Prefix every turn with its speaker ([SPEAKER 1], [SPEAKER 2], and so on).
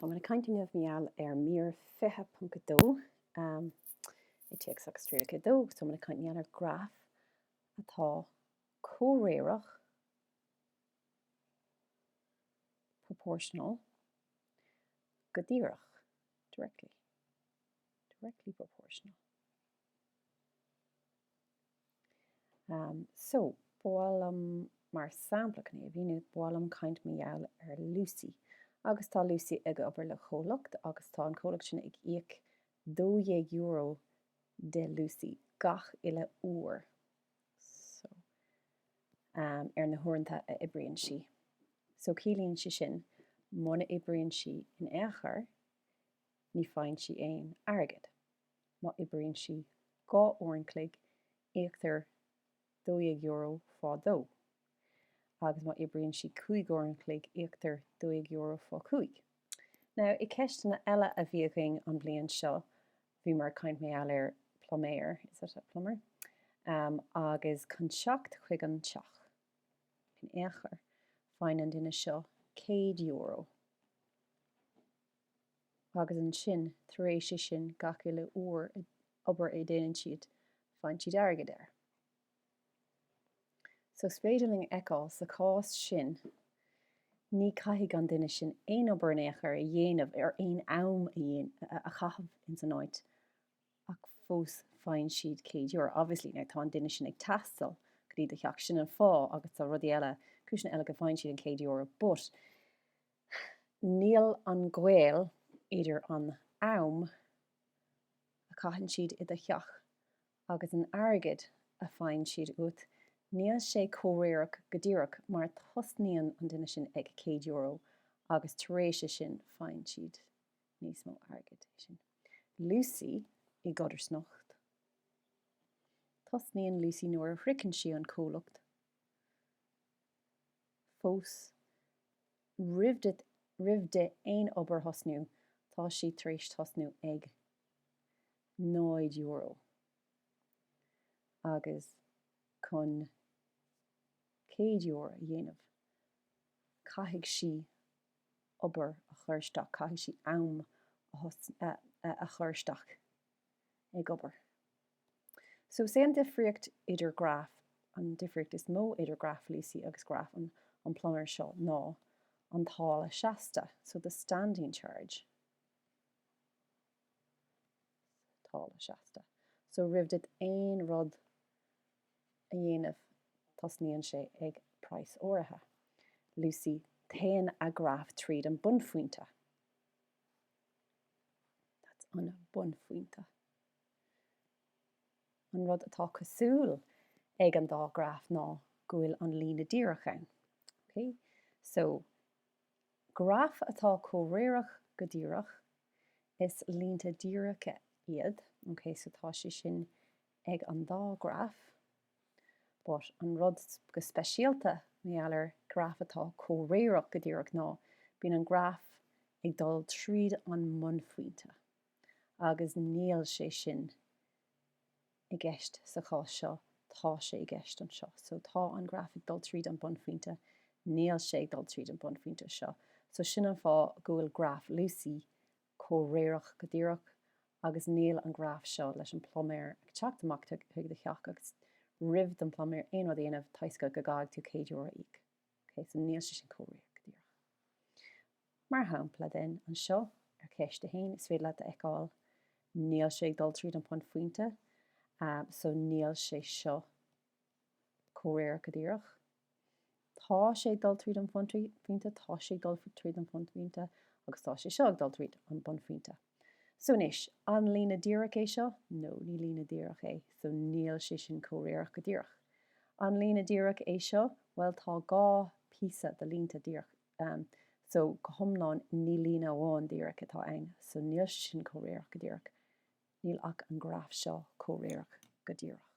[SPEAKER 1] Tá man caiinteanamh meall mír 5.2 I teach agus trícha dó, so man caiinteann ar graf atá comhréireach proportional go díreach directly proportional. So bhálam mar sampla cné bhíú bhálam caint meall ar Lucy. Agus tá Lucy ag obair le chomhlacht agus tá an chomhlacht sin ag íoc €2 de Lucy gach ile uair. So, ar na huaireanta a ibrionn si. So cílíonn si sin muna ibrionn si in éachar ní fáinne si aon airgid. Má ibrionn si 2 uaireanclaigh íochtar €2 fá 2. Agus má ibrionn si 5 uaireanclaigh íochtar €2 fá 5. Now, I ceistena eile a bhíogaing an bliain seo, bhí mar caint meall ar ploméir, is it a plumber? Agus chun seacht chuig an teach. In éachar, fáinne an duine seo €100. Agus an sin, tar éis sin gach ile uair obair é déanann siad, fáinne siad airgid air. So spéideling eáil sa cás sin, ní caithfidh an duine sin aon obair in éachar a dhéanamh ar aon am a chaithimh in san áit ach fós fáinne siad €100. Obviously, tá an duine sin ag teastal go dtí do cheach sin an fá agus tá rudí eile cúisina eile go fáinne siad an €100, but níl an ghaol idir an am a caitheann siad i do cheach agus an airgid a fáinne siad ut. Níl sé comhréireach go díreach mar tosnaíonn an duine sin ag €100 agus tar éis sin fáinne siad níos mó airgid sin. Lucy I gcodar snocht. Tosnaíonn Lucy nuair a shricann si an chomhlacht. Fós ribh aon obair thosnú, tá si tar éis tosnú ag €9. Agus chun €100 a dhéanamh. Caithfidh si obair a chuirsteach, caithfidh si am a chuirsteach ag obair. So sé an difríocht idir graf, an difríocht is mó idir graf Lucy agus graf an plumber seo ná an tála seasta, so the standing charge. Tála seasta. So ribh aon rud a dhéanamh tosnaíonn sé ag price áirithe. Lucy tain a graf tríd an bunfuointe. That's an bunfuointe. An rud atá cosúil ag an dá graf ná gohfuil an lína díreach ann. Okay? So graf atá comhréireach go díreach is línta díreacha iad. Okay, so tá si sin ag an dá graf. But an rud go speisialta meall ar graf atá comhréireach go díreach ná bíonn an graf ag dul tríd an mbunfuointe. Agus níl sé sin I gceist sa chás seo, tá sé I gceist an seo. So tá an graf ag dul tríd an bunfuointe, níl sé ag dul tríd an bunfuointe seo. So sin an fá gohfuil graf Lucy comhréireach go díreach agus níl an graf seo leis an ploméir ag teacht amach chuig do cheach agus ribh an ploméir aon rud dhéanamh taisce go gag tú €100 íc. Okay, so níl sé sin comhréireach go díreach. Mar hampla den an seo ar ceist a hain is féidir le a eáil níl sé ag dul tríd an bunfuointe. So níl sé seo comhréireach go díreach. Tá sé ag dul tríd an bunfuointe, tá sé ag dul tríd an bunfuointe, agus tá sé seo ag dul tríd an bunfuointe. So níis, an lína díreach é seo? No, ní lína díreach é, so níl sé sin comhréireach go díreach. An lína díreach é seo? Well, tá gá píosa de línta díreach. So go hiomlán ní lína amháin díreach atá ann, so níl sin comhréireach go díreach. Níl ach an graf seo comhréireach go díreach.